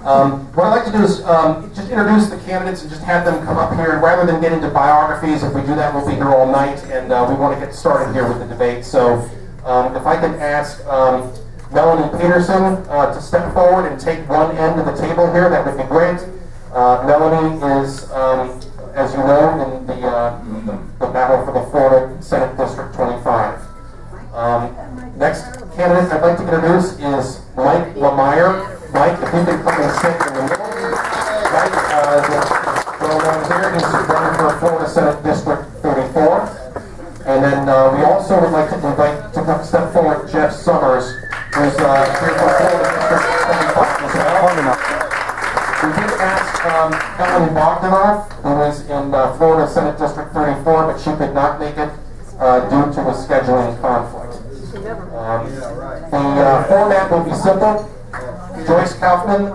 What I'd like to do is just introduce the candidates and just have them come up here. And rather than get into biographies, if we do that, we'll be here all night, and we want to get started here with the debate. So if I can ask Melanie Peterson to step forward and take one end of the table here, that would be great. Melanie is, as you know, in the battle for the Florida Senate District 25. Next candidate I'd like to introduce is Mike Lameyer. Mike, if you can come and sit in the middle. Mike, well known here, he's running for Florida Senate District 34. And then we also would like to invite to come step forward Geoff Sommers, who's here for Florida District 25 as well. We did ask Ellyn Bogdanoff, who is in Florida Senate District 34, but she could not make it due to a scheduling conflict. The format will be simple. Joyce Kaufman,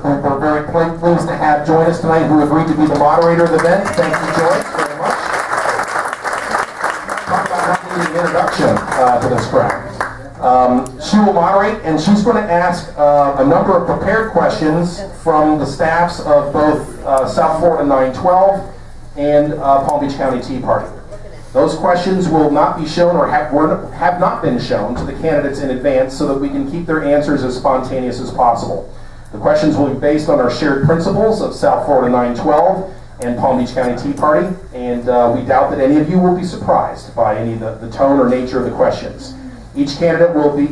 who we're very pleased to have join us tonight, who agreed to be the moderator of the event. Thank you, Joyce, very much. Talk about not needing an introduction to this crowd. She will moderate, and she's going to ask a number of prepared questions from the staffs of both South Florida 912 and Palm Beach County Tea Party. Those questions will not be shown or have not been shown to the candidates in advance so that we can keep their answers as spontaneous as possible. The questions will be based on our shared principles of South Florida 912 and Palm Beach County Tea Party, and we doubt that any of you will be surprised by any of the tone or nature of the questions. Each candidate will we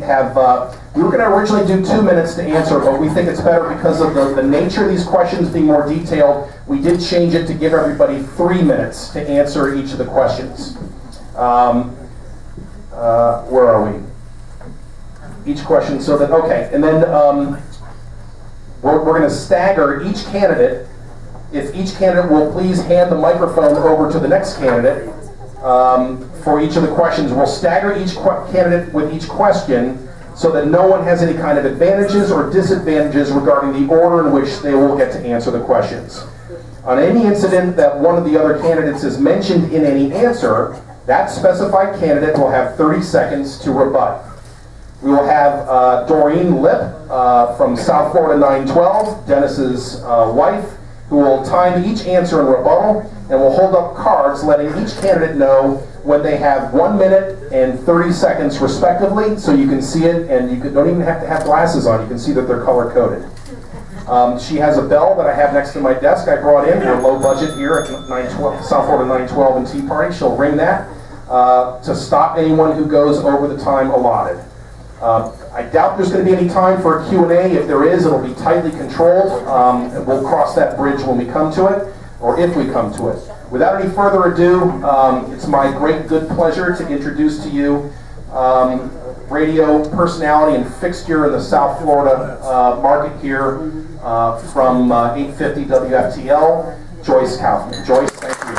were going to originally do 2 minutes to answer, but we think it's better because of the nature of these questions being more detailed. We did change it to give everybody 3 minutes to answer each of the questions. Where are we? Each question, so that, okay, and then we're going to stagger each candidate. If each candidate will please hand the microphone over to the next candidate for each of the questions. We'll stagger each candidate with each question so that no one has any kind of advantages or disadvantages regarding the order in which they will get to answer the questions. On any incident that one of the other candidates is mentioned in any answer, that specified candidate will have 30 seconds to rebut. We will have Doreen Lipp from South Florida 912, Dennis's wife, who will time each answer in rebuttal and will hold up cards letting each candidate know when they have 1 minute and 30 seconds respectively, so you can see it, and you don't even have to have glasses on. You can see that they're color-coded. She has a bell that I have next to my desk I brought in. We're low budget here at South Florida 912 and Tea Party. She'll ring that to stop anyone who goes over the time allotted. I doubt there's going to be any time for a Q&A. If there is, it'll be tightly controlled. And we'll cross that bridge when we come to it, or if we come to it. Without any further ado, it's my great good pleasure to introduce to you radio personality and fixture in the South Florida market here from 850 WFTL, Joyce Kaufman. Joyce, thank you.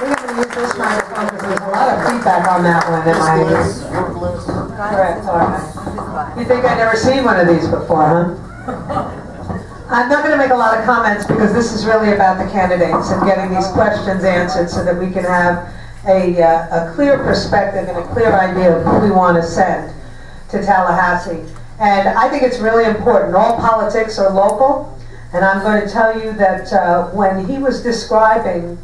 We're going to use this microphone because there's a lot of feedback on that one in my ears. Correct, all right. You think I've never seen one of these before, huh? I'm not going to make a lot of comments because this is really about the candidates and getting these questions answered so that we can have a clear perspective and a clear idea of who we want to send to Tallahassee. And I think it's really important. All politics are local, and I'm going to tell you that when he was describing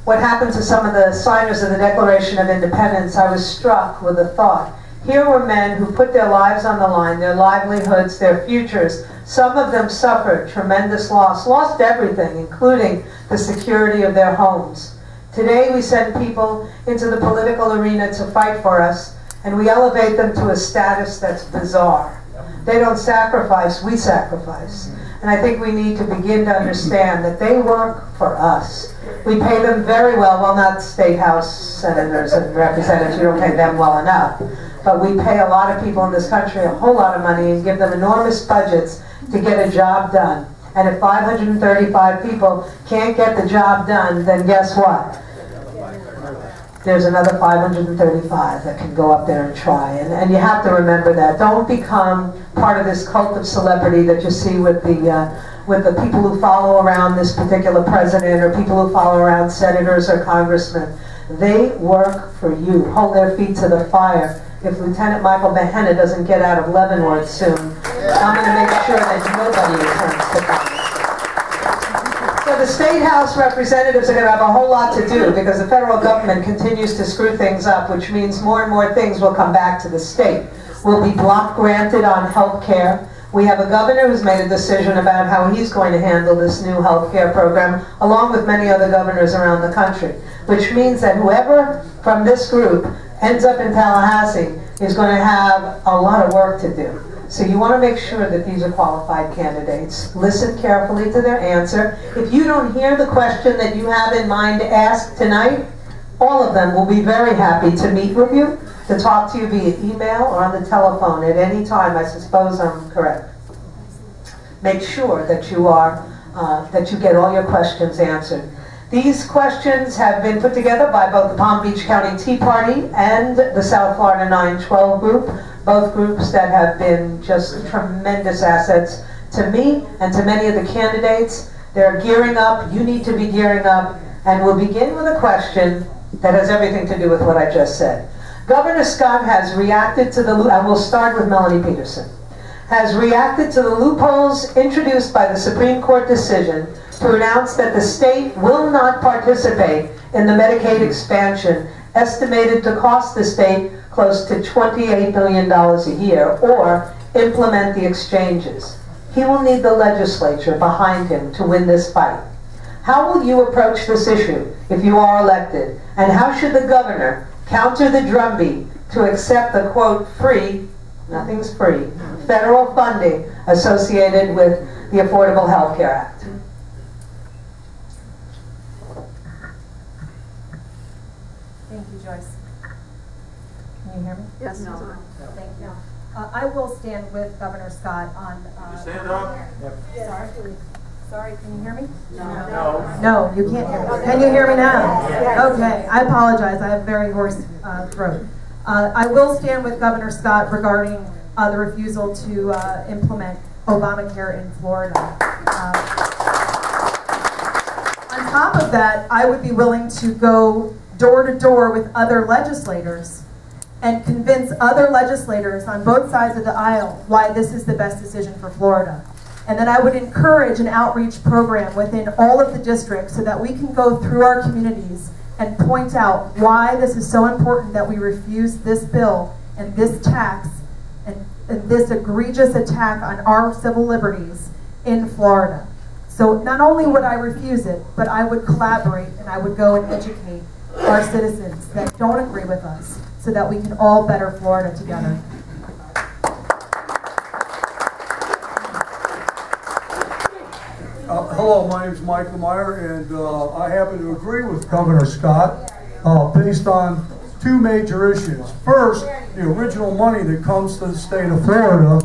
what happened to some of the signers of the Declaration of Independence, I was struck with a thought. Here were men who put their lives on the line, their livelihoods, their futures. Some of them suffered tremendous loss, lost everything, including the security of their homes. Today we send people into the political arena to fight for us, and we elevate them to a status that's bizarre. They don't sacrifice, we sacrifice. And I think we need to begin to understand that they work for us. We pay them very well not state house senators and representatives, we don't pay them well enough. But we pay a lot of people in this country a whole lot of money and give them enormous budgets to get a job done. And if 535 people can't get the job done, then guess what? There's another 535 that can go up there and try. And you have to remember that. Don't become part of this cult of celebrity that you see with the people who follow around this particular president or people who follow around senators or congressmen. They work for you. Hold their feet to the fire. If Lieutenant Michael Behenna doesn't get out of Leavenworth soon, I'm going to make sure that nobody returns to Congress. So the State House representatives are going to have a whole lot to do because the federal government continues to screw things up, which means more and more things will come back to the state. We'll be block granted on health care. We have a governor who's made a decision about how he's going to handle this new health care program, along with many other governors around the country, which means that whoever from this group ends up in Tallahassee is going to have a lot of work to do. So you want to make sure that these are qualified candidates. Listen carefully to their answer. If you don't hear the question that you have in mind to ask tonight, all of them will be very happy to meet with you, to talk to you via email or on the telephone at any time. I suppose I'm correct. Make sure that you are, that you get all your questions answered. These questions have been put together by both the Palm Beach County Tea Party and the South Florida 912 group, both groups that have been just tremendous assets to me and to many of the candidates. They're gearing up, you need to be gearing up, and we'll begin with a question that has everything to do with what I just said. Governor Scott has reacted to the, and we'll start with Melanie Peterson, has reacted to the loopholes introduced by the Supreme Court decision to announce that the state will not participate in the Medicaid expansion estimated to cost the state close to $28 million a year, or implement the exchanges. He will need the legislature behind him to win this fight. How will you approach this issue if you are elected? And how should the governor counter the drumbeat to accept the, quote, free, nothing's free, federal funding associated with the Affordable Health Care Act? Thank you, Joyce. Can you hear me? Yes. No. Thank you. I will stand with Governor Scott on... Stand up. Sorry. Sorry, can you hear me? No. No, you can't hear me. Can you hear me now? Okay, I apologize. I have a very hoarse throat. I will stand with Governor Scott regarding the refusal to implement Obamacare in Florida. On top of that, I would be willing to go door to door with other legislators and convince other legislators on both sides of the aisle why this is the best decision for Florida. And then I would encourage an outreach program within all of the districts so that we can go through our communities and point out why this is so important that we refuse this bill and this tax and this egregious attack on our civil liberties in Florida. So not only would I refuse it, but I would collaborate and I would go and educate our citizens that don't agree with us so that we can all better Florida together. Hello, my name is Mike Lameyer, and I happen to agree with Governor Scott based on two major issues. First, the original money that comes to the state of Florida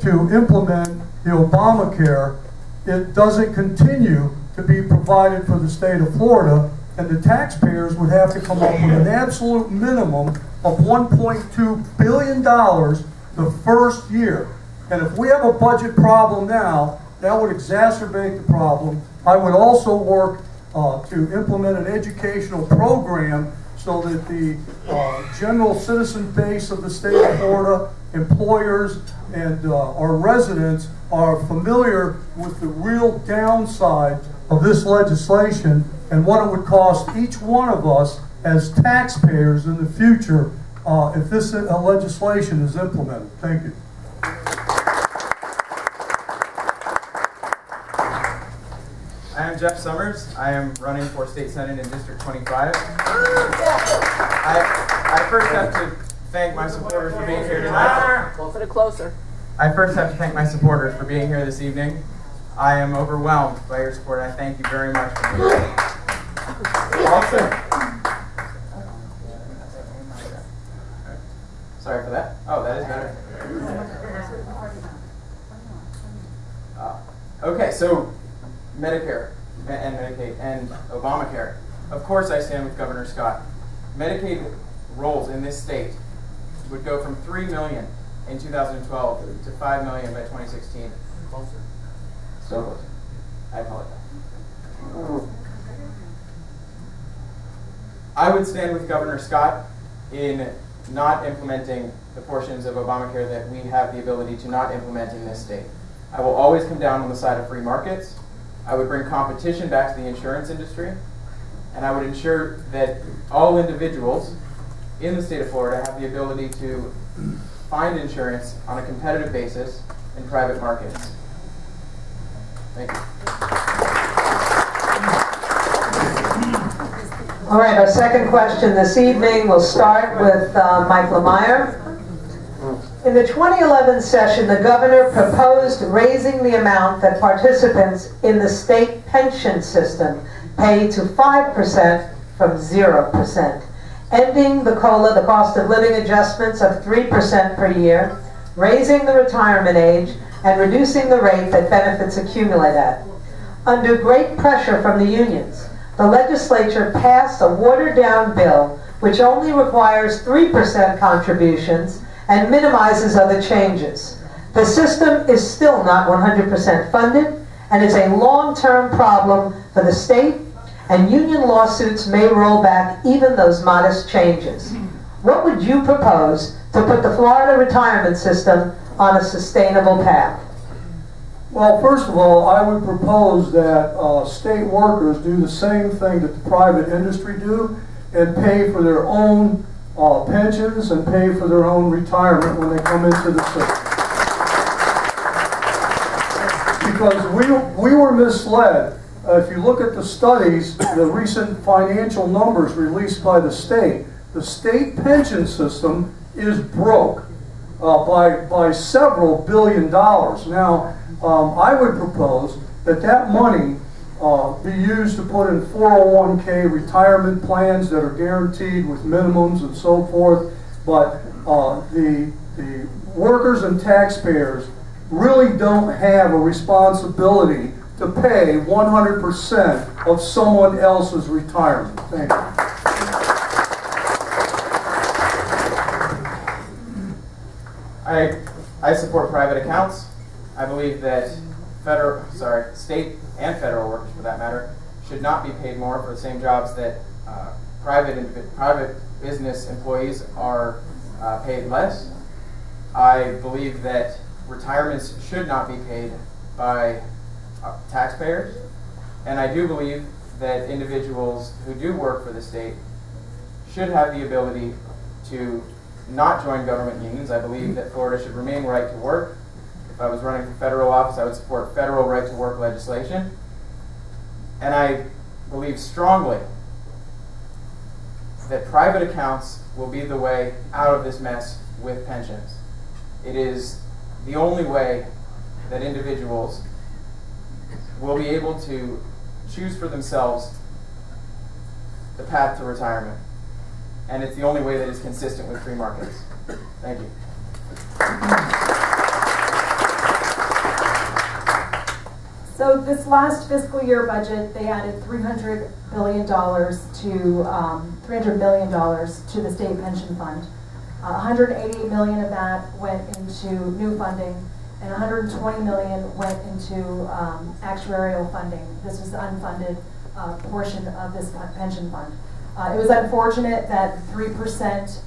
to implement the Obamacare, it doesn't continue to be provided for the state of Florida, and the taxpayers would have to come up with an absolute minimum of $1.2 billion the first year. And if we have a budget problem now, that would exacerbate the problem. I would also work to implement an educational program so that the general citizen base of the state of Florida, employers, and our residents are familiar with the real downside of this legislation and what it would cost each one of us as taxpayers in the future if this legislation is implemented. Thank you. I am Geoff Sommers. I am running for State Senate in District 25. I first have to thank my supporters for being here tonight. Closer. I first have to thank my supporters for being here this evening. I am overwhelmed by your support. I thank you very much for being here. Also, sorry for that. Oh, that is better. Okay, so Medicare and Medicaid and Obamacare. Of course I stand with Governor Scott. Medicaid rolls in this state would go from 3 million in 2012 to 5 million by 2016. So, I apologize. I would stand with Governor Scott in not implementing the portions of Obamacare that we have the ability to not implement in this state. I will always come down on the side of free markets. I would bring competition back to the insurance industry, and I would ensure that all individuals in the state of Florida have the ability to find insurance on a competitive basis in private markets. Thank you. All right, our second question this evening will start with Mike Lameyer. In the 2011 session, the governor proposed raising the amount that participants in the state pension system pay to 5% from 0%, ending the COLA, the cost of living adjustments of 3% per year, raising the retirement age, and reducing the rate that benefits accumulate at. Under great pressure from the unions, the legislature passed a watered-down bill which only requires 3% contributions and minimizes other changes. The system is still not 100% funded and is a long-term problem for the state, and union lawsuits may roll back even those modest changes. What would you propose to put the Florida retirement system on a sustainable path? Well, first of all, I would propose that state workers do the same thing that the private industry do and pay for their own pensions and pay for their own retirement when they come into the system. Because we were misled. If you look at the studies, the recent financial numbers released by the state pension system is broke by several $billions. Now, I would propose that money be used to put in 401k retirement plans that are guaranteed with minimums and so forth, but the workers and taxpayers really don't have a responsibility to pay 100% of someone else's retirement. Thank you. I support private accounts. I believe that state and federal workers, for that matter, should not be paid more for the same jobs that private business employees are paid less. I believe that retirements should not be paid by taxpayers, and I do believe that individuals who do work for the state should have the ability to not join government unions. I believe that Florida should remain right to work. If I was running for federal office, I would support federal right to work legislation. And I believe strongly that private accounts will be the way out of this mess with pensions. It is the only way that individuals will be able to choose for themselves the path to retirement. And it's the only way that is consistent with free markets. Thank you. So this last fiscal year budget, they added $300 million to the state pension fund. 188 million of that went into new funding, and 120 million went into actuarial funding. This was the unfunded portion of this pension fund. It was unfortunate that 3%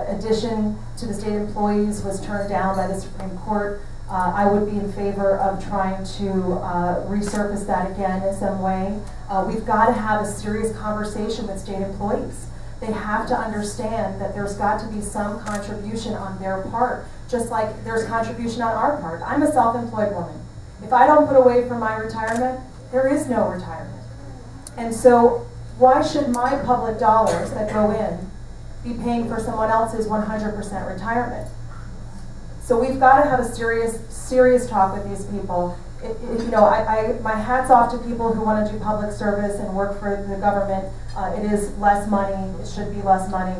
addition to the state employees was turned down by the Supreme Court. I would be in favor of trying to resurface that again in some way. We've got to have a serious conversation with state employees. They have to understand that there's got to be some contribution on their part, just like there's contribution on our part. I'm a self-employed woman. If I don't put away for my retirement, there is no retirement. And so why should my public dollars that go in be paying for someone else's 100% retirement? So we've got to have a serious talk with these people. You know, my hat's off to people who want to do public service and work for the government. It is less money. It should be less money.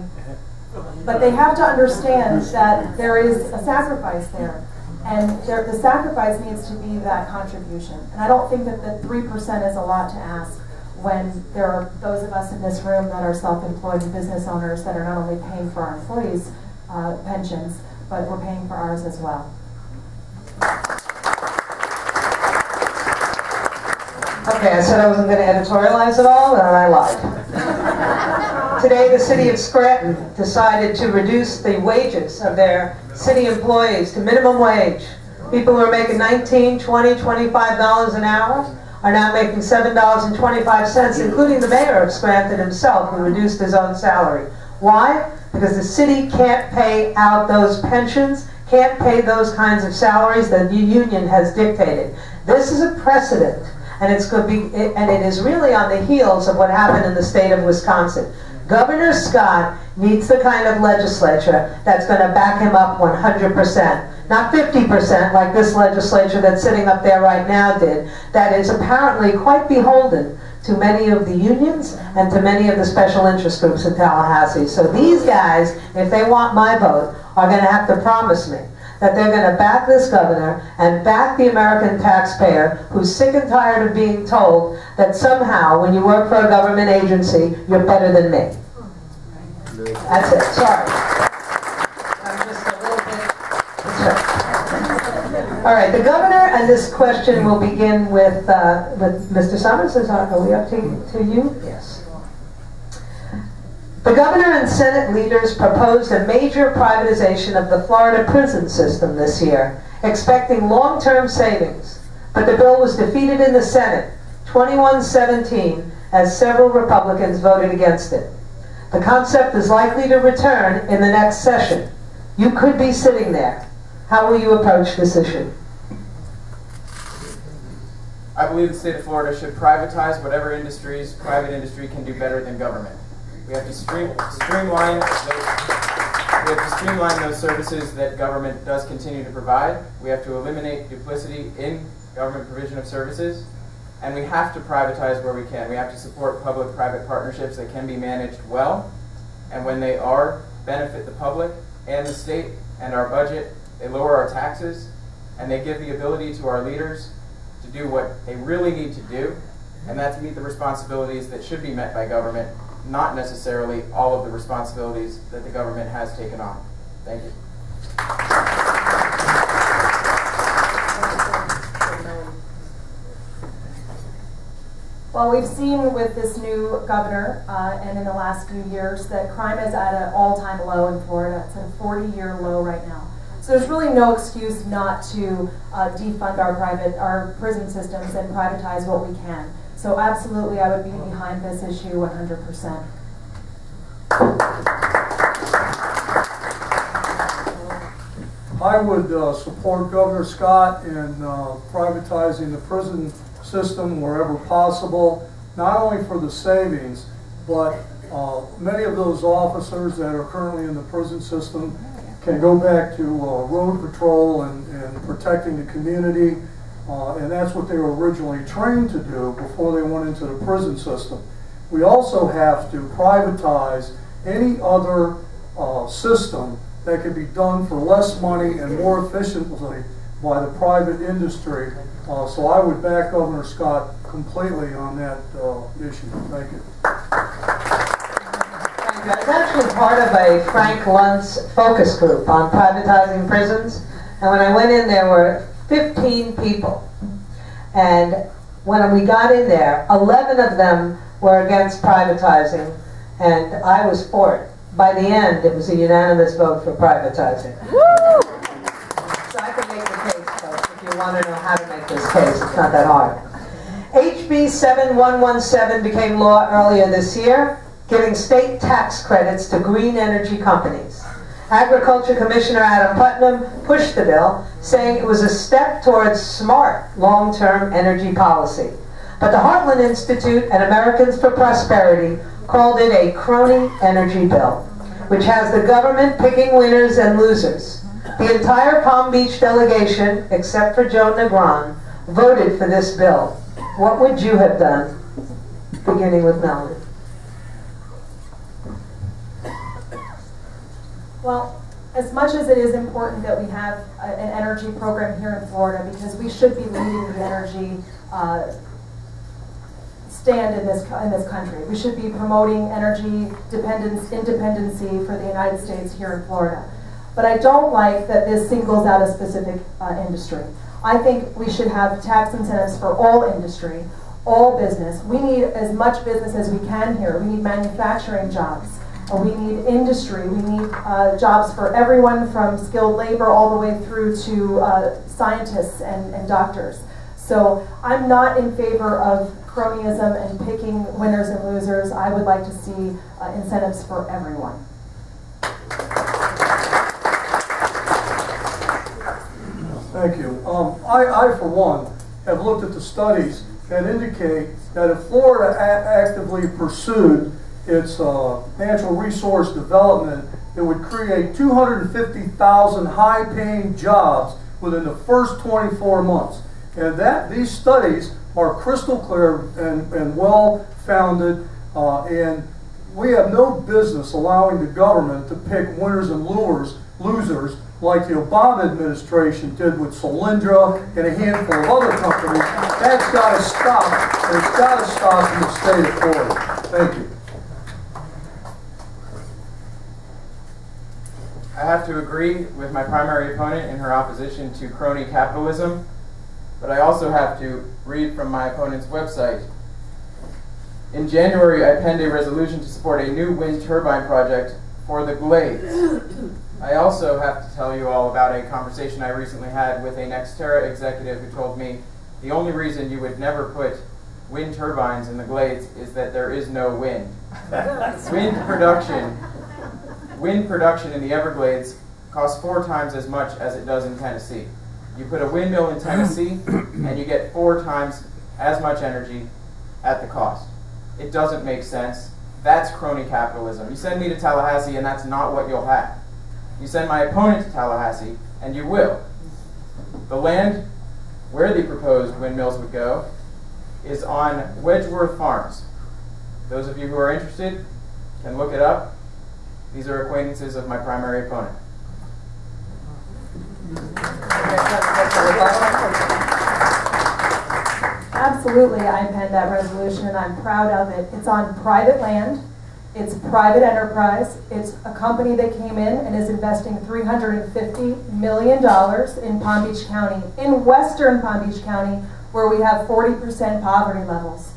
But they have to understand that there is a sacrifice there. And the sacrifice needs to be that contribution. And I don't think that the 3% is a lot to ask when there are those of us in this room that are self-employed and business owners that are not only paying for our employees' pensions, but we're paying for ours as well. Okay, I said I wasn't going to editorialize at all, and I lied. Today, the city of Scranton decided to reduce the wages of their city employees to minimum wage. People who are making $19, $20, $25 an hour are now making $7.25, including the mayor of Scranton himself, who reduced his own salary. Why? Because the city can't pay out those pensions, can't pay those kinds of salaries that the union has dictated. This is a precedent, and it is really on the heels of what happened in the state of Wisconsin. Governor Scott needs the kind of legislature that's going to back him up 100%. Not 50% like this legislature that's sitting up there right now did, that is apparently quite beholden to many of the unions and to many of the special interest groups in Tallahassee. So these guys, if they want my vote, are going to have to promise me that they're going to back this governor and back the American taxpayer who's sick and tired of being told that somehow when you work for a government agency, you're better than me. That's it. Sorry. I'm just a little bit... All right, the governor, and this question will begin with Mr. Sommers. Are we up to you? Yes. The governor and Senate leaders proposed a major privatization of the Florida prison system this year, expecting long-term savings. But the bill was defeated in the Senate, 21-17, as several Republicans voted against it. The concept is likely to return in the next session. You could be sitting there. How will you approach this issue? I believe the state of Florida should privatize whatever industries private industry can do better than government. We have to streamline those services that government does continue to provide. We have to eliminate duplicity in government provision of services. And we have to privatize where we can. We have to support public-private partnerships that can be managed well. And when they benefit the public and the state and our budget, they lower our taxes, and they give the ability to our leaders to do what they really need to do, and that's meet the responsibilities that should be met by government, not necessarily all of the responsibilities that the government has taken on. Thank you. Well, we've seen with this new governor and in the last few years that crime is at an all-time low in Florida. It's at a 40-year low right now. So there's really no excuse not to defund our prison systems and privatize what we can. So absolutely, I would be behind this issue 100%. I would support Governor Scott in privatizing the prison system wherever possible, not only for the savings, but many of those officers that are currently in the prison system can go back to road patrol and protecting the community, and that's what they were originally trained to do before they went into the prison system. We also have to privatize any other system that can be done for less money and more efficiently by the private industry. So I would back Governor Scott completely on that issue. Thank you. I was actually part of a Frank Luntz focus group on privatizing prisons, and when I went in there were 15 people, and when we got in there, 11 of them were against privatizing, and I was for it. By the end, it was a unanimous vote for privatizing. Woo! So I can make the case, folks, if you want to know how to make this case. It's not that hard. HB 7117 became law earlier this year, giving state tax credits to green energy companies. Agriculture Commissioner Adam Putnam pushed the bill, saying it was a step towards smart long-term energy policy. But the Heartland Institute and Americans for Prosperity called it a crony energy bill, which has the government picking winners and losers. The entire Palm Beach delegation, except for Joe Negron, voted for this bill. What would you have done? Beginning with Melanie. Well, as much as it is important that we have an energy program here in Florida, because we should be leading the energy stand in this country. We should be promoting energy independency for the United States here in Florida. But I don't like that this singles out a specific industry. I think we should have tax incentives for all industry. all business. We need as much business as we can here. We need manufacturing jobs. We need industry. We need jobs for everyone from skilled labor all the way through to scientists and doctors. So I'm not in favor of cronyism and picking winners and losers. I would like to see incentives for everyone. Thank you. I, for one, have looked at the studies that indicate that if Florida actively pursued its natural resource development, it would create 250,000 high-paying jobs within the first 24 months. And these studies are crystal clear and well-founded, and we have no business allowing the government to pick winners and losers like the Obama administration did with Solyndra and a handful of other companies. That's got to stop, and it's got to stop in the state of Florida. Thank you. I have to agree with my primary opponent in her opposition to crony capitalism, but I also have to read from my opponent's website. In January, I penned a resolution to support a new wind turbine project for the Glades. I also have to tell you all about a conversation I recently had with a Nextera executive who told me the only reason you would never put wind turbines in the Glades is that there is no wind. Wind production in the Everglades costs 4 times as much as it does in Tennessee. You put a windmill in Tennessee and you get 4 times as much energy at the cost. It doesn't make sense. That's crony capitalism. You send me to Tallahassee and that's not what you'll have. You send my opponent to Tallahassee and you will. The land where the proposed windmills would go is on Wedgeworth Farms. Those of you who are interested can look it up. These are acquaintances of my primary opponent. Absolutely, I penned that resolution and I'm proud of it. It's on private land. It's private enterprise. It's a company that came in and is investing $350 million in Palm Beach County, in western Palm Beach County, where we have 40% poverty levels.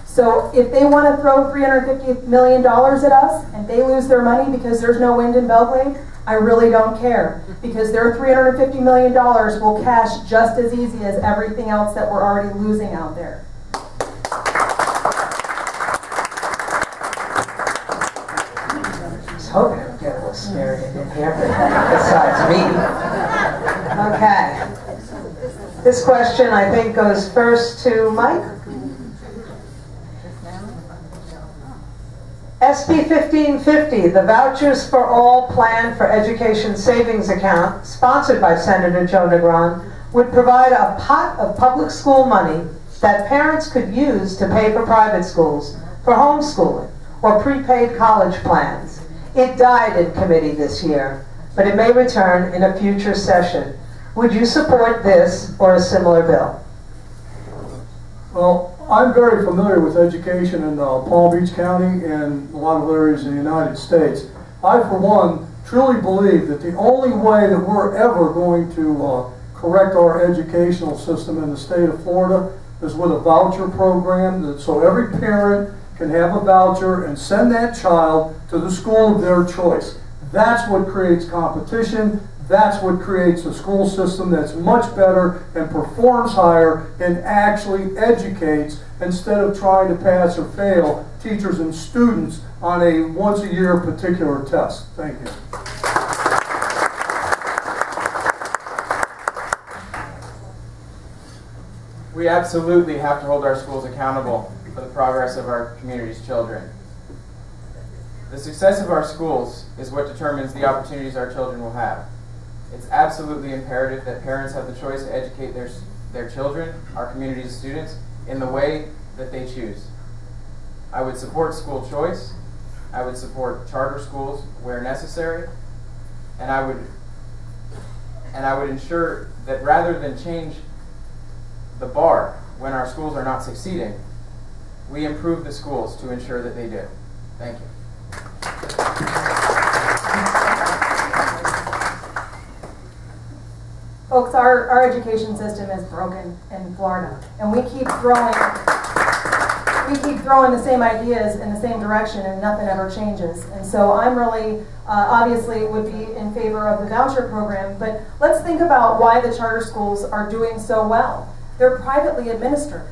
So if they want to throw $350 million at us and they lose their money because there's no wind in Belgrade, I really don't care, because their $350 million will cash just as easy as everything else that we're already losing out there. Hoping to get a little spirited in here, besides me. Okay. This question, I think, goes first to Mike. SB 1550, the Vouchers for All Plan for Education Savings Account, sponsored by Senator Joe Negron, would provide a pot of public school money that parents could use to pay for private schools, for homeschooling, or prepaid college plans. It died in committee this year, but it may return in a future session. Would you support this or a similar bill? Well, I'm very familiar with education in Palm Beach County and a lot of areas in the United States. I, for one, truly believe that the only way that we're ever going to correct our educational system in the state of Florida is with a voucher program, so every parent can have a voucher and send that child to the school of their choice. That's what creates competition. That's what creates a school system that's much better and performs higher and actually educates instead of trying to pass or fail teachers and students on a once-a-year particular test. Thank you. We absolutely have to hold our schools accountable for the progress of our community's children. The success of our schools is what determines the opportunities our children will have. It's absolutely imperative that parents have the choice to educate their children, our community's students, in the way that they choose. I would support school choice. I would support charter schools where necessary. And I would ensure that rather than change the bar when our schools are not succeeding, we improve the schools to ensure that they do. Thank you. Folks, our education system is broken in Florida, and we keep throwing we keep throwing the same ideas in the same direction and nothing ever changes. And so I'm really, obviously would be in favor of the voucher program, but let's think about why the charter schools are doing so well. They're privately administered.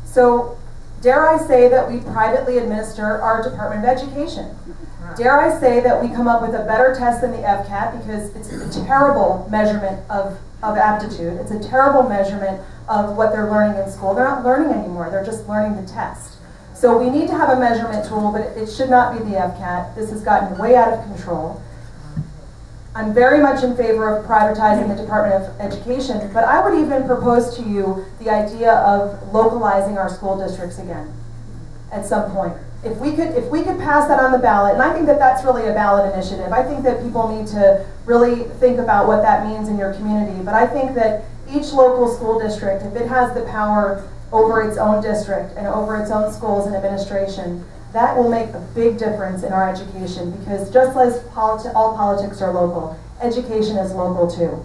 So dare I say that we privately administer our Department of Education? Dare I say that we come up with a better test than the FCAT, because it's a terrible measurement of aptitude. It's a terrible measurement of what they're learning in school. They're not learning anymore, they're just learning the test. So we need to have a measurement tool, but it should not be the FCAT. This has gotten way out of control. I'm very much in favor of privatizing the Department of Education, but I would even propose to you the idea of localizing our school districts again at some point. If we could pass that on the ballot, and I think that that's really a ballot initiative. I think that people need to really think about what that means in your community. But I think that each local school district, if it has the power over its own district and over its own schools and administration, that will make a big difference in our education, because just as all politics are local, education is local too.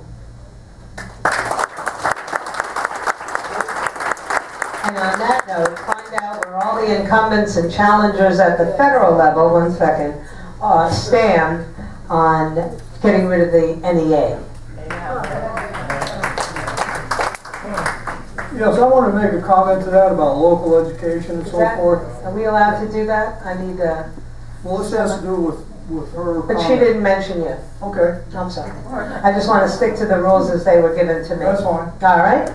And on that note, find out where all the incumbents and challengers at the federal level, stand on getting rid of the NEA. Yes, I want to make a comment to that about local education and so forth. Are we allowed to do that? I need to... Well, this has to do with her But comment. she didn't mention you. Okay. I'm sorry. I just want to stick to the rules as they were given to me. That's fine. All right?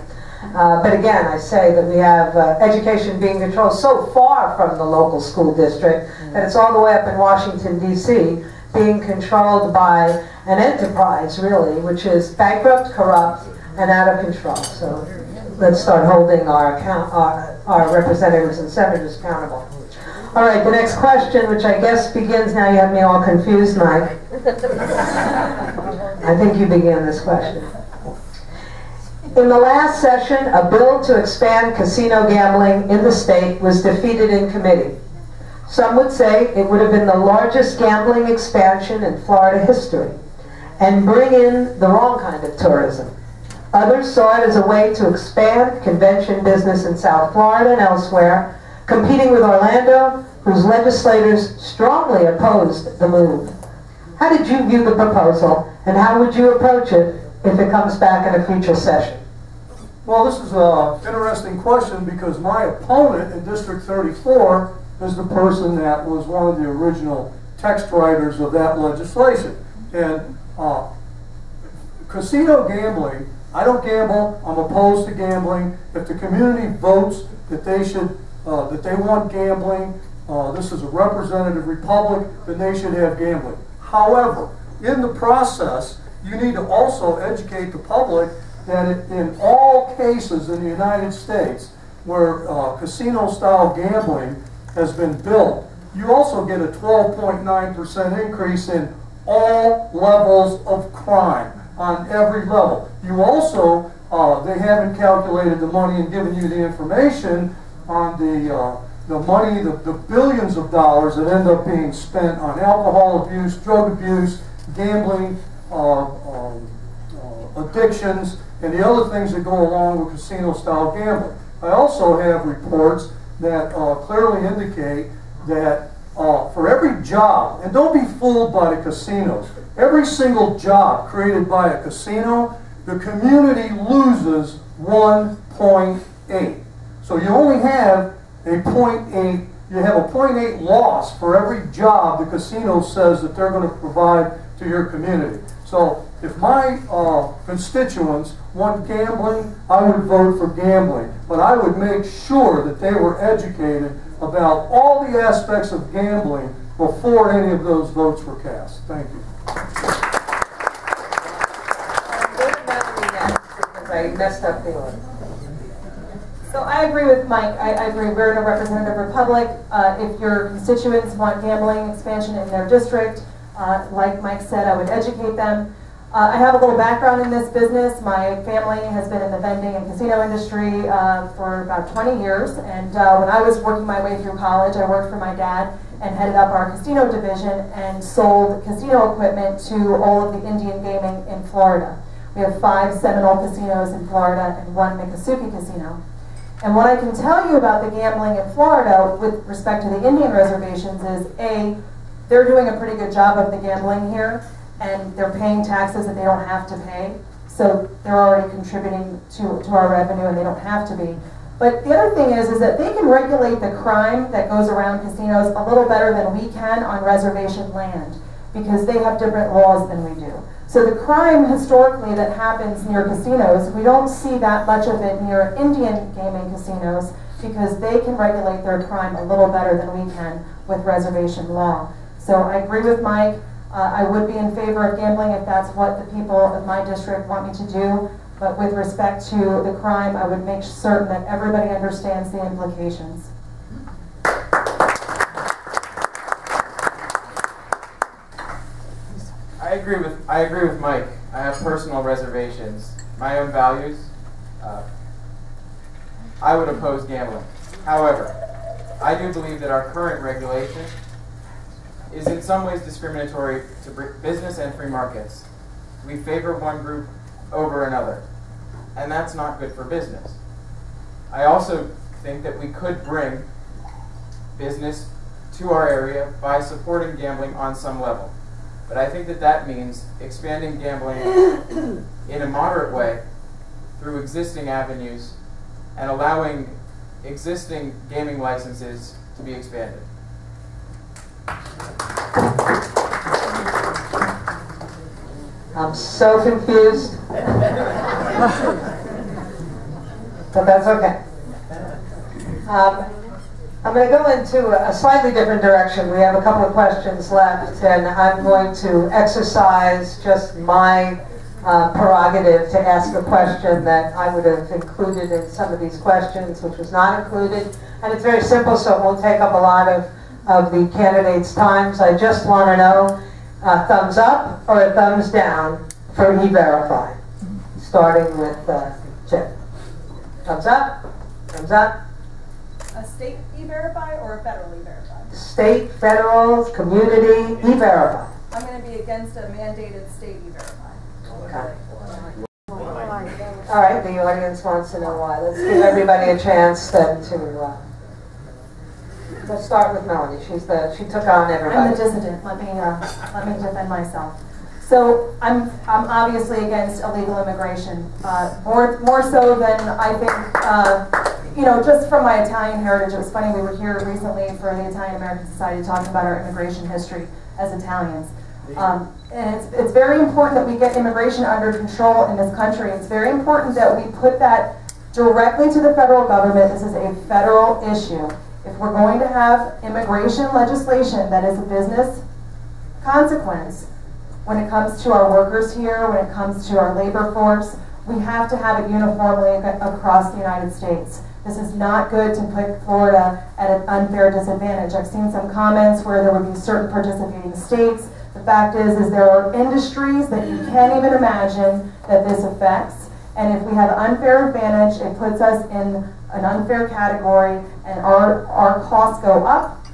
But again, I say that we have education being controlled so far from the local school district that it's all the way up in Washington, D.C., being controlled by an enterprise, really, which is bankrupt, corrupt, and out of control. So let's start holding our representatives and senators accountable. All right, the next question, which I guess begins, now you have me all confused, Mike. I think you began this question. In the last session, a bill to expand casino gambling in the state was defeated in committee. Some would say it would have been the largest gambling expansion in Florida history and bring in the wrong kind of tourism. Others saw it as a way to expand convention business in South Florida and elsewhere, competing with Orlando, whose legislators strongly opposed the move. How did you view the proposal, and how would you approach it if it comes back in a future session? Well, this is an interesting question, because my opponent in District 34 is the person that was one of the original text writers of that legislation. And casino gambling, I don't gamble, I'm opposed to gambling. If the community votes that they should, that they want gambling, this is a representative republic, then they should have gambling. However, in the process, you need to also educate the public that in all cases in the United States where casino-style gambling has been built, you also get a 12.9% increase in all levels of crime on every level. You also, they haven't calculated the money and given you the information on the money, the billions of dollars that end up being spent on alcohol abuse, drug abuse, gambling, addictions, and the other things that go along with casino-style gambling. I also have reports that clearly indicate that for every job, and don't be fooled by the casinos, every single job created by a casino, the community loses 1.8. So you only have a 0.8, you have a 0.8 loss for every job the casino says that they're going to provide to your community. So if my constituents want gambling, I would vote for gambling. But I would make sure that they were educated about all the aspects of gambling before any of those votes were cast. Thank you. I messed up the order. So I agree with Mike. I agree. We're in a representative republic. If your constituents want gambling expansion in their district, like Mike said, I would educate them. I have a little background in this business. My family has been in the vending and casino industry for about 20 years. And when I was working my way through college, I worked for my dad and headed up our casino division and sold casino equipment to all of the Indian gaming in Florida. We have 5 Seminole casinos in Florida and 1 Miccosukee casino. And what I can tell you about the gambling in Florida with respect to the Indian reservations is, A, they're doing a pretty good job of the gambling here, and they're paying taxes that they don't have to pay. So they're already contributing to our revenue, and they don't have to be. But the other thing is that they can regulate the crime that goes around casinos a little better than we can on reservation land, because they have different laws than we do. So the crime historically that happens near casinos, we don't see that much of it near Indian gaming casinos, because they can regulate their crime a little better than we can with reservation law. So I agree with Mike. I would be in favor of gambling if that's what the people of my district want me to do. But with respect to the crime, I would make certain that everybody understands the implications. I agree with Mike. I have personal reservations, my own values. I would oppose gambling. However, I do believe that our current regulation is in some ways discriminatory to business and free markets. We favor one group over another, and that's not good for business. I also think that we could bring business to our area by supporting gambling on some level. But I think that that means expanding gambling in a moderate way through existing avenues and allowing existing gaming licenses to be expanded. I'm so confused. But that's okay. I'm going to go into a slightly different direction. We have a couple of questions left, and I'm going to exercise just my prerogative to ask a question that I would have included in some of these questions, which was not included. And it's very simple, so it won't take up a lot of the candidates' times. I just want to know thumbs up or a thumbs down for E-Verify, starting with Chip. Thumbs up, thumbs up. A state E-Verify or a federal E-Verify? State, federal, community, E-Verify. I'm going to be against a mandated state E-Verify. Okay. All right, the audience wants to know why. Let's give everybody a chance then to. Let's start with Melanie. She took on everybody. I'm the dissident. Let me defend myself. So I'm obviously against illegal immigration, more so than I think. You know, just from my Italian heritage, it was funny. We were here recently for the Italian American Society talking about our immigration history as Italians. And it's very important that we get immigration under control in this country. It's very important that we put that directly to the federal government. This is a federal issue. If we're going to have immigration legislation that is a business consequence when it comes to our workers here, when it comes to our labor force, we have to have it uniformly across the United States. This is not good to put Florida at an unfair disadvantage. I've seen some comments where there would be certain participating states. The fact is there are industries that you can't even imagine that this affects. And if we have an unfair advantage, it puts us in an unfair category, and our costs go up,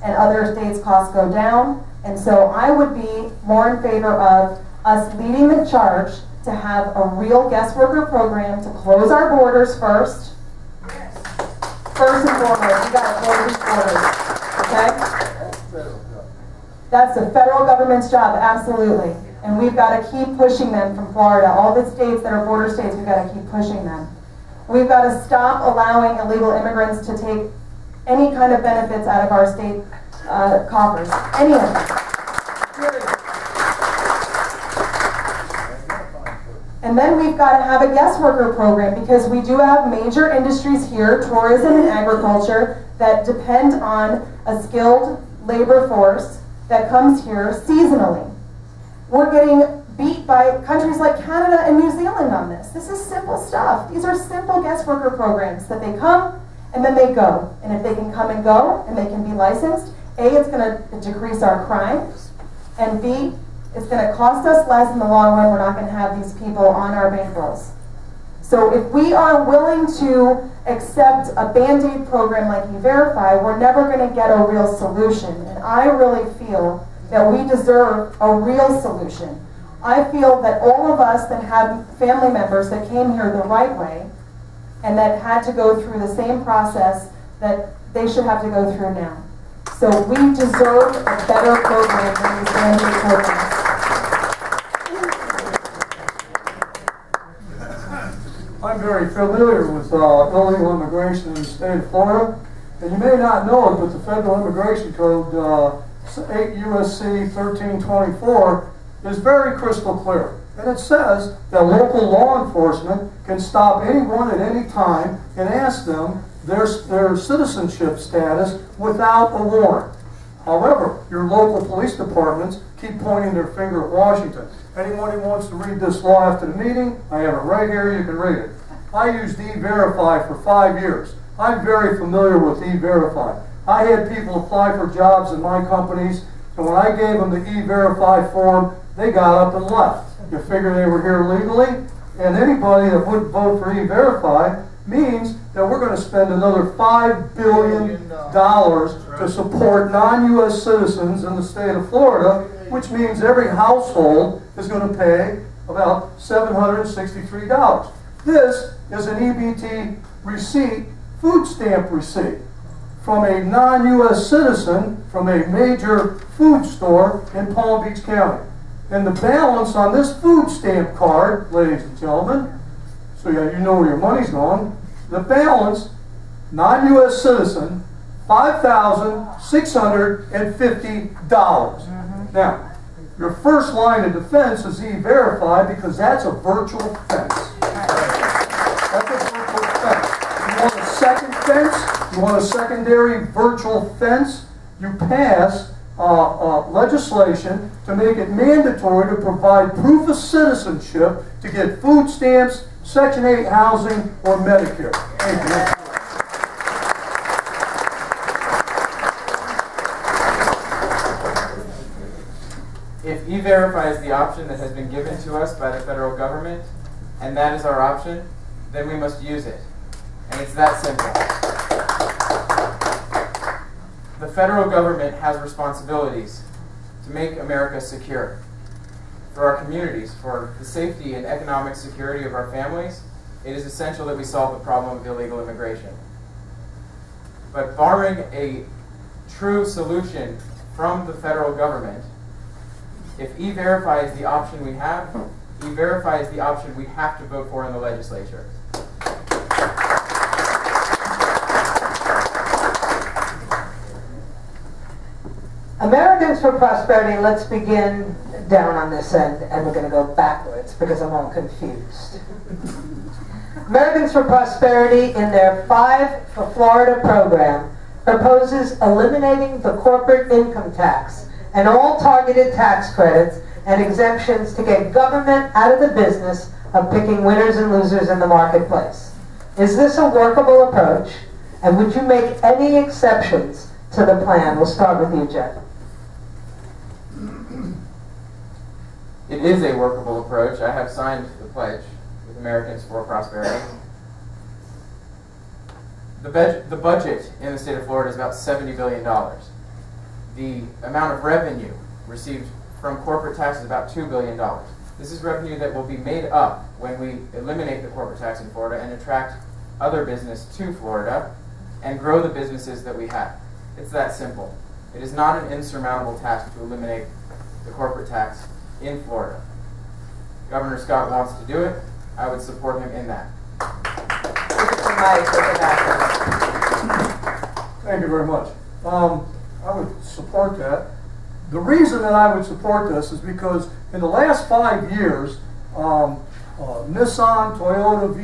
and other states' costs go down. And so I would be more in favor of us leading the charge to have a real guest worker program to close our borders first. First and foremost, you got to close these borders, okay? That's the federal government's job, absolutely. And we've got to keep pushing them from Florida. All the states that are border states, we've got to keep pushing them. We've got to stop allowing illegal immigrants to take any kind of benefits out of our state coffers. Any of them. Period. And then we've got to have a guest worker program, because we do have major industries here, tourism and agriculture, that depend on a skilled labor force that comes here seasonally. We're getting beat by countries like Canada and New Zealand on this. This is simple stuff. These are simple guest worker programs that they come and then they go. And if they can come and go and they can be licensed, A, it's going to decrease our crime, and B, it's going to cost us less in the long run. We're not going to have these people on our bankrolls. So if we are willing to accept a Band-Aid program like E-Verify, we're never going to get a real solution. And I really feel that we deserve a real solution. I feel that all of us that have family members that came here the right way and that had to go through the same process that they should have to go through now. So we deserve a better program than these mandate programs. I'm very familiar with illegal immigration in the state of Florida, and you may not know it, but the Federal Immigration Code, 8 U.S.C. 1324, is very crystal clear. And it says that local law enforcement can stop anyone at any time and ask them their citizenship status without a warrant. However, your local police departments keep pointing their finger at Washington. Anyone who wants to read this law after the meeting, I have it right here, you can read it. I used E-Verify for 5 years. I'm very familiar with E-Verify. I had people apply for jobs in my companies, and when I gave them the E-Verify form, they got up and left. You figure they were here legally, and anybody that wouldn't vote for E-Verify means that we're going to spend another $5 billion to support non-U.S. citizens in the state of Florida, which means every household is going to pay about $763. This is an EBT receipt, food stamp receipt, from a non-U.S. citizen from a major food store in Palm Beach County. And the balance on this food stamp card, ladies and gentlemen, so you know where your money's going, the balance, non-U.S. citizen, $5,650. Now, your first line of defense is E-Verify because that's a virtual fence. That's a virtual fence. You want a second fence? You want a secondary virtual fence? You pass legislation to make it mandatory to provide proof of citizenship to get food stamps, Section 8 housing, or Medicare. Thank you. If E-Verify is the option that has been given to us by the federal government, and that is our option, then we must use it. And it's that simple. The federal government has responsibilities to make America secure. For our communities, for the safety and economic security of our families, it is essential that we solve the problem of illegal immigration. But barring a true solution from the federal government, if E-Verify is the option we have, E-Verify is the option we have to vote for in the legislature. Americans for Prosperity, let's begin down on this end, and we're going to go backwards because I'm all confused. Americans for Prosperity, in their 5 for Florida program, proposes eliminating the corporate income tax and all targeted tax credits and exemptions to get government out of the business of picking winners and losers in the marketplace. Is this a workable approach? And would you make any exceptions to the plan? We'll start with you, Geoff. It is a workable approach. I have signed the pledge with Americans for Prosperity. The budget in the state of Florida is about $70 billion. The amount of revenue received from corporate tax is about $2 billion. This is revenue that will be made up when we eliminate the corporate tax in Florida and attract other business to Florida and grow the businesses that we have. It's that simple. It is not an insurmountable task to eliminate the corporate tax in Florida. Governor Scott wants to do it. I would support him in that. Thank you very much. I would support that. The reason that I would support this is because in the last 5 years, Nissan, Toyota,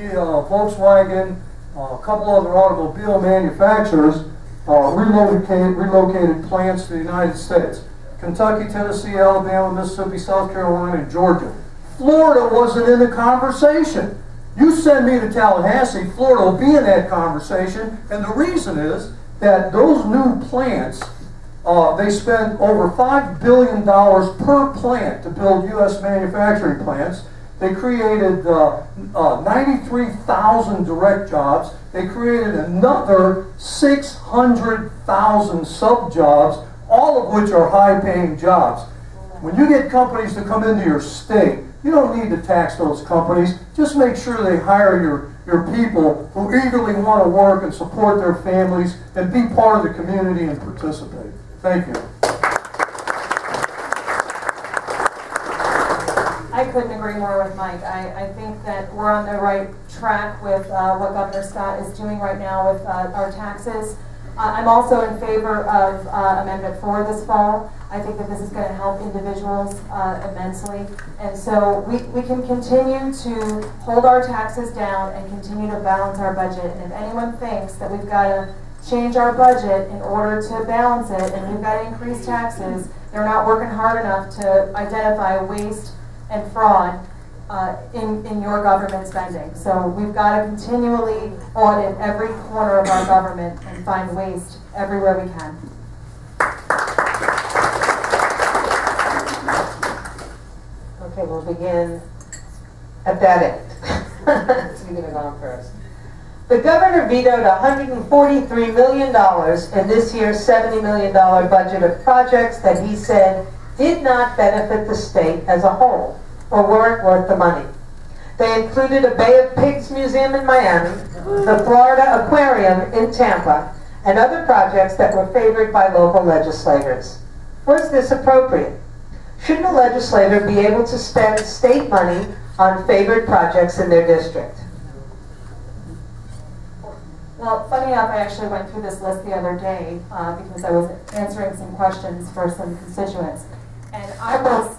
Volkswagen, a couple other automobile manufacturers relocated plants to the United States. Kentucky, Tennessee, Alabama, Mississippi, South Carolina, and Georgia. Florida wasn't in the conversation. You send me to Tallahassee, Florida will be in that conversation, and the reason is that those new plants, they spend over $5 billion per plant to build U.S. manufacturing plants. They created 93,000 direct jobs. They created another 600,000 sub-jobs, all of which are high-paying jobs. When you get companies to come into your state, you don't need to tax those companies. Just make sure they hire your people who eagerly want to work and support their families and be part of the community and participate. Thank you. I couldn't agree more with Mike. I think that we're on the right track with what Governor Scott is doing right now with our taxes. I'm also in favor of Amendment 4 this fall. I think that this is going to help individuals immensely. And so we can continue to hold our taxes down and continue to balance our budget. And if anyone thinks that we've got to change our budget in order to balance it and we've got to increase taxes, they're not working hard enough to identify waste and fraud in your government spending. So we've got to continually audit every corner of our government and find waste everywhere we can. Okay, we'll begin at that end. So you're going to go on first. The governor vetoed $143 million in this year's $70 million budget of projects that he said did not benefit the state as a whole or weren't worth the money. They included a Bay of Pigs museum in Miami, the Florida Aquarium in Tampa, and other projects that were favored by local legislators. Was this appropriate? Shouldn't a legislator be able to spend state money on favored projects in their district? Well, funny enough, I actually went through this list the other day because I was answering some questions for some constituents. And I was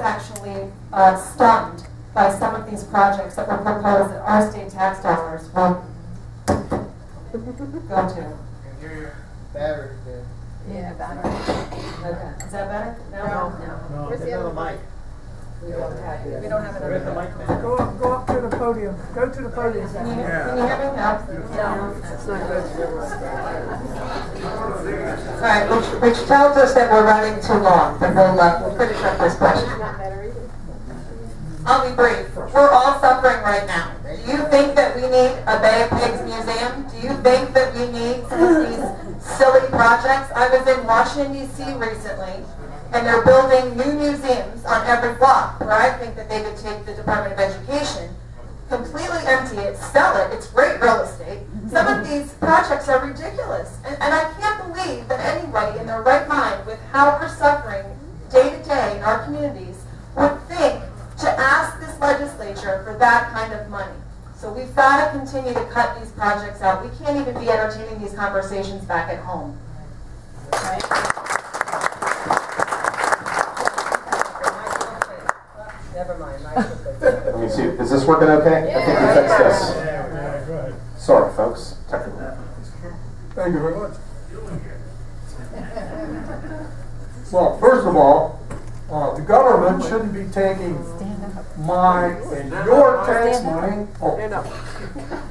actually stunned by some of these projects that were proposed that our state tax dollars will go to. Battery. Yeah, battery. Okay. Is that better? No. Where's the other mic? We don't have another. Where's the mic man? Go up to the podium. Go to the podium. Can you hear me now? No. It's not good. All right, which tells us that we're running too long, but we'll finish up this question. I'll be brief. We're all suffering right now. Do you think that we need a Bay of Pigs museum? Do you think that we need some of these silly projects? I was in Washington, D.C. recently, and they're building new museums on every block, where I think that they could take the Department of Education, completely empty it, sell it. It's great real estate. Some of these projects are ridiculous. And I can't believe that anybody in their right mind, with how we're suffering day to day in our communities, would think to ask this legislature for that kind of money. So we've got to continue to cut these projects out. We can't even be entertaining these conversations back at home. Right? Never mind. Let me see. Is this working okay? I think we fixed this. Sorry, folks. Technical. Thank you very much. Well, first of all, the government shouldn't be taking my and your tax money.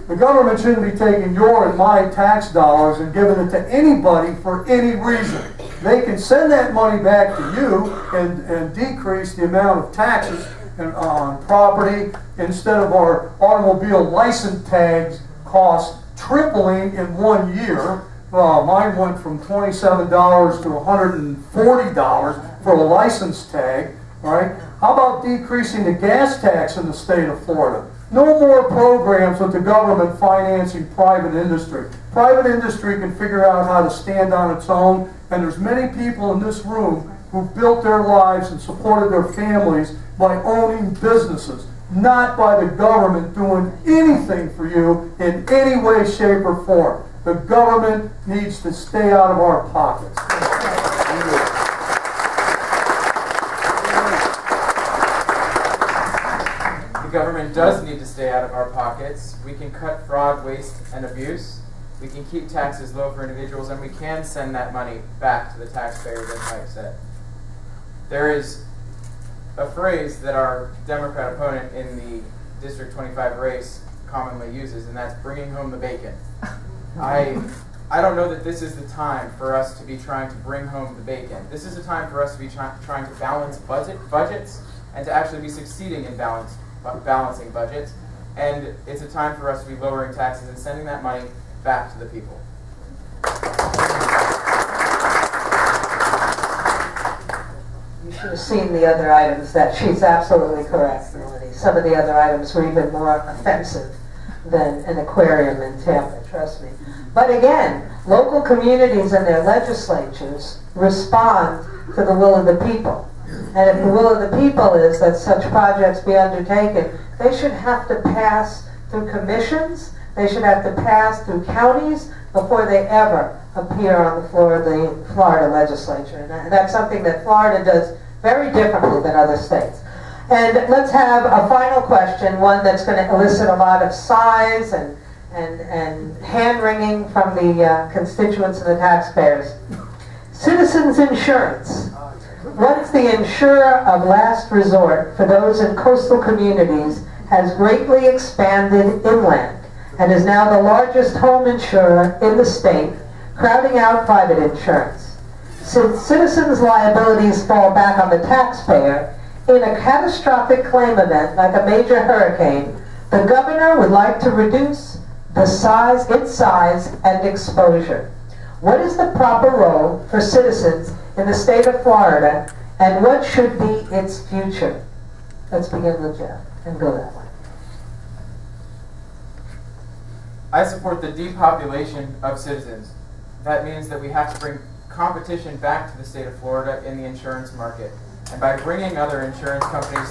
The government shouldn't be taking your and my tax dollars and giving it to anybody for any reason. They can send that money back to you and decrease the amount of taxes on property instead of our automobile license tags cost tripling in 1 year. Mine went from $27 to $140 for a license tag. All right. How about decreasing the gas tax in the state of Florida? No more programs with the government financing private industry. Private industry can figure out how to stand on its own, and there's many people in this room who built their lives and supported their families by owning businesses, not by the government doing anything for you in any way, shape, or form. The government needs to stay out of our pockets. The government does need to stay out of our pockets. We can cut fraud, waste, and abuse. We can keep taxes low for individuals, and we can send that money back to the taxpayers, as Mike said. There is a phrase that our Democrat opponent in the District 25 race commonly uses, and that's bringing home the bacon. I don't know that this is the time for us to be trying to bring home the bacon. This is a time for us to be trying to balance budgets and to actually be succeeding in balancing budgets. And it's a time for us to be lowering taxes and sending that money back to the people. You should have seen the other items. That she's absolutely correct, Melanie. Some of the other items were even more offensive than an aquarium in Tampa, trust me. But again, local communities and their legislatures respond to the will of the people. And if the will of the people is that such projects be undertaken, they should have to pass through commissions, they should have to pass through counties before they ever appear on the floor of the Florida legislature. And that's something that Florida does very differently than other states. And let's have a final question, one that's going to elicit a lot of sighs and hand-wringing from the constituents and the taxpayers. Citizens insurance. Once the insurer of last resort for those in coastal communities has greatly expanded inland and is now the largest home insurer in the state, crowding out private insurance. Since citizens' liabilities fall back on the taxpayer, in a catastrophic claim event like a major hurricane, the governor would like to reduce its size and exposure. What is the proper role for citizens in the state of Florida, and what should be its future? Let's begin with Geoff and go that way. I support the depopulation of citizens. That means that we have to bring competition back to the state of Florida in the insurance market. And by bringing other insurance companies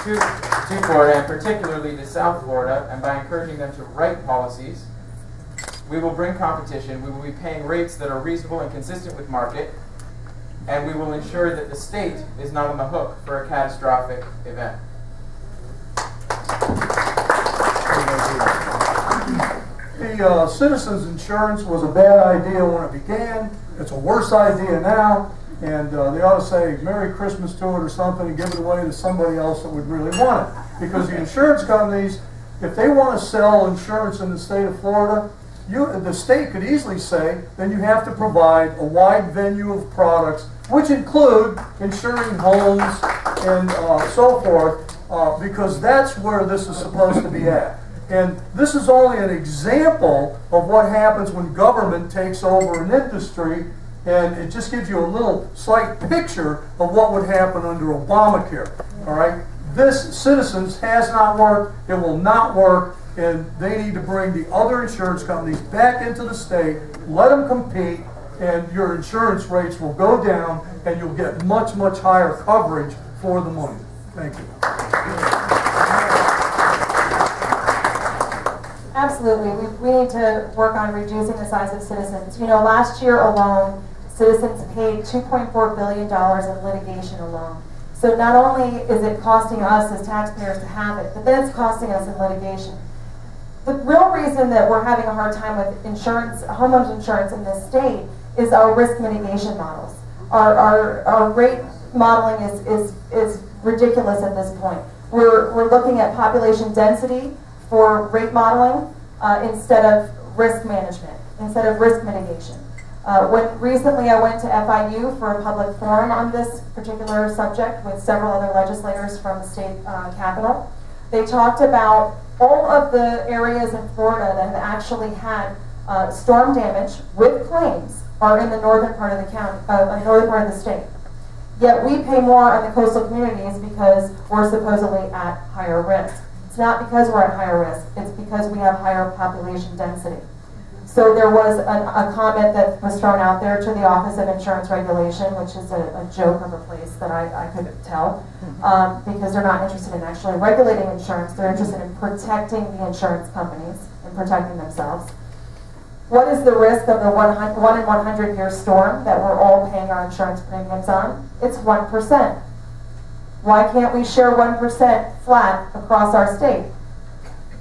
to Florida, and particularly to South Florida, and by encouraging them to write policies, we will bring competition, we will be paying rates that are reasonable and consistent with market, and we will ensure that the state is not on the hook for a catastrophic event. The citizens insurance was a bad idea when it began. It's a worse idea now. And they ought to say Merry Christmas to it or something and give it away to somebody else that would really want it. Because the insurance companies, if they want to sell insurance in the state of Florida, the state could easily say, then you have to provide a wide venue of products, which include insuring homes and so forth, because that's where this is supposed to be at. And this is only an example of what happens when government takes over an industry. And it just gives you a little slight picture of what would happen under Obamacare. All right? This citizens has not worked. It will not work. And they need to bring the other insurance companies back into the state, let them compete, and your insurance rates will go down, and you'll get much, much higher coverage for the money. Thank you. Absolutely. We need to work on reducing the size of citizens. You know, last year alone, citizens paid $2.4 billion in litigation alone. So not only is it costing us as taxpayers to have it, but then it's costing us in litigation. The real reason that we're having a hard time with insurance, homeowners insurance in this state, is our risk mitigation models. Our rate modeling is ridiculous at this point. We're looking at population density for rate modeling instead of risk management, instead of risk mitigation. When recently I went to FIU for a public forum on this particular subject with several other legislators from the state capitol, they talked about all of the areas in Florida that have actually had storm damage with claims are in the northern part of the county, northern part of the state. Yet we pay more on the coastal communities because we're supposedly at higher risk. It's not because we're at higher risk, it's because we have higher population density. So there was a comment that was thrown out there to the Office of Insurance Regulation, which is a joke of a place that I could tell, because they're not interested in actually regulating insurance, they're interested in protecting the insurance companies and protecting themselves. What is the risk of the 1 in 100 year storm that we're all paying our insurance premiums on? It's 1%. Why can't we share 1% flat across our state?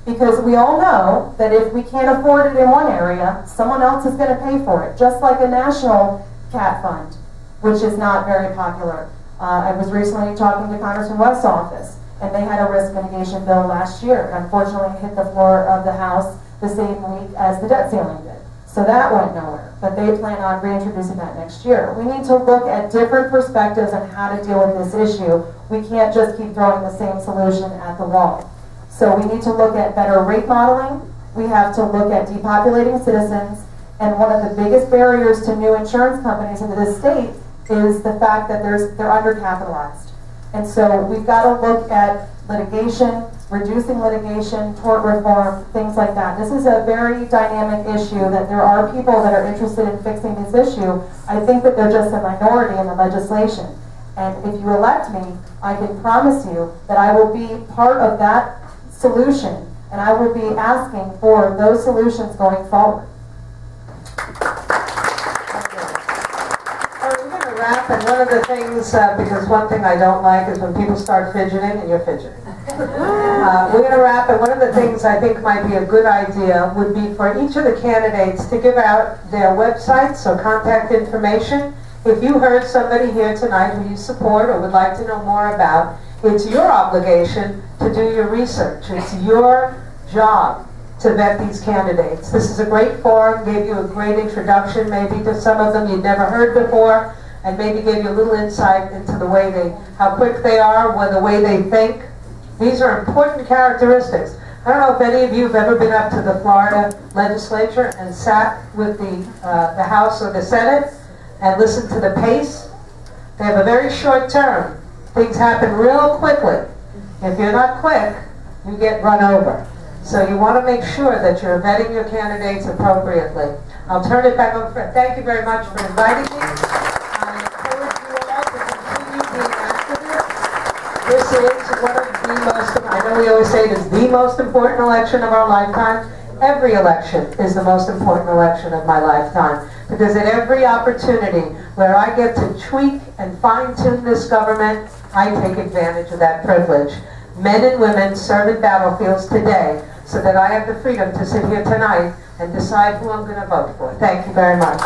Because we all know that if we can't afford it in one area, someone else is going to pay for it. Just like a national cat fund, which is not very popular. I was recently talking to Congressman West's office, and they had a risk mitigation bill last year. Unfortunately, it hit the floor of the House the same week as the debt ceiling did. So that went nowhere, but they plan on reintroducing that next year. We need to look at different perspectives on how to deal with this issue. We can't just keep throwing the same solution at the wall. So we need to look at better rate modeling. We have to look at depopulating citizens. And one of the biggest barriers to new insurance companies into this state is the fact that they're undercapitalized. And so we've got to look at litigation, reducing litigation, tort reform, things like that. This is a very dynamic issue that there are people that are interested in fixing this issue. I think that they're just a minority in the legislation. And if you elect me, I can promise you that I will be part of that solution, and I will be asking for those solutions going forward. Wrap, and one of the things, because one thing I don't like is when people start fidgeting and you're fidgeting. We're going to wrap, and one of the things I think might be a good idea would be for each of the candidates to give out their websites or contact information. If you heard somebody here tonight who you support or would like to know more about, it's your obligation to do your research. It's your job to vet these candidates. This is a great forum, gave you a great introduction maybe to some of them you'd never heard before, and maybe gave you a little insight into the way how quick they are, or the way they think. These are important characteristics. I don't know if any of you have ever been up to the Florida legislature and sat with the House or the Senate and listened to the pace. They have a very short term. Things happen real quickly. If you're not quick, you get run over. So you want to make sure that you're vetting your candidates appropriately. I'll turn it back over. Thank you very much for inviting me. I encourage you all to continue being activists. This is one of the most, I know we always say it is the most important election of our lifetime. Every election is the most important election of my lifetime, because at every opportunity where I get to tweak and fine-tune this government, I take advantage of that privilege. Men and women serve in battlefields today so that I have the freedom to sit here tonight and decide who I'm going to vote for. Thank you very much.